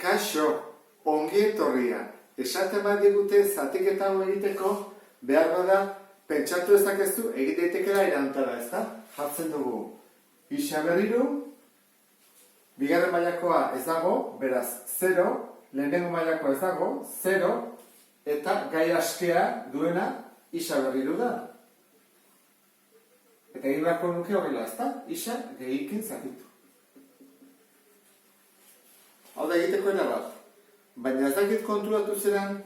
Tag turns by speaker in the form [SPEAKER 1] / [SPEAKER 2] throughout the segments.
[SPEAKER 1] Kaixo, ongi etorria. Esaten bat digute zatiketa hau egiteko behar bada pentsatu ezakezu egite daitekela irantara, ezta? Jartzen dugu isa berriru, bigarren mailakoa ez dago, beraz 0, lehenengo mailakoa ez dago, 0, eta gai askea duena isa berriru da. Eta egin beharko nuke horrela, ezta? Isa gehikin zatitu. Hau da egiteko bat. Baina ez dakit konturatu zeran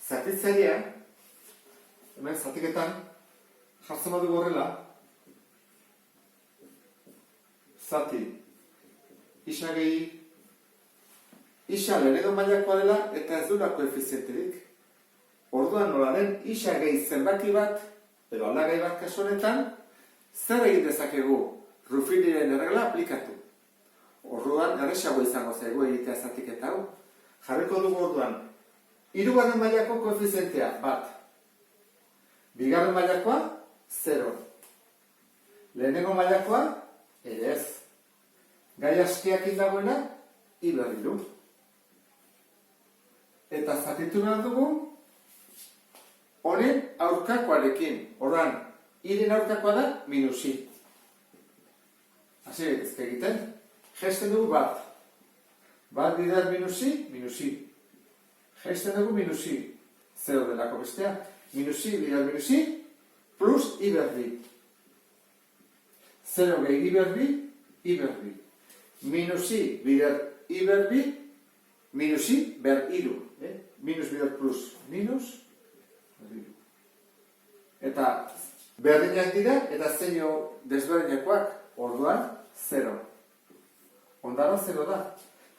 [SPEAKER 1] zatitzailea, hemen zatiketan, jartzen badu horrela, zati, isa gehi, isa lehenengo mailakoa dela eta ez duela koefizienterik. Orduan nola den isa gehi zenbaki bat, edo aldagai bat kasu honetan, zer egin dezakegu Ruffiniren erregla aplikatu. Orduan erresago izango zaigu egitea zatiketa hau. Jarriko dugu orduan, hirugarren mailako koefizientea, 1. Bigarren mailakoa, 0. Lehenengo mailakoa, ere ez. Gai askiak dagoena, i berriru. Eta zatitu behar dugu, honen aurkakoarekin. Orduan, iren aurkakoa da, minusi. Hasi gaitezke egiten, jesten dugu 1. 1 bider minusi, minusi. Jaisten dugu minusi. 0 delako bestea. Minusi bider minusi, plus i berri. 0 gehi i berri, i berri. Minusi bider i berri, minusi ber iru. Minus bider plus, minus, berri. Eta berdinak dira, eta zeino desberdinakoak, orduan, 0. Ondara 0 da.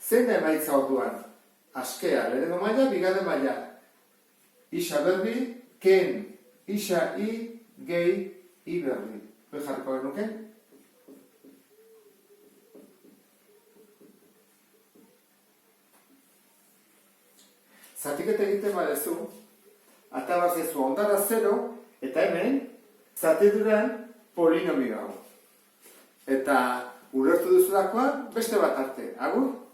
[SPEAKER 1] Zein da emaitza orduan? Askea, lehenengo maila, bigarren maila. Isa berri, ken, isa i, gehi, i berri. Hoi jarriko genuke? Zatiketa egiten badezu, atabazezu ondara 0, eta hemen, zatiduran polinomio hau. Eta ulertu duzulakoan, beste bat arte. Agur?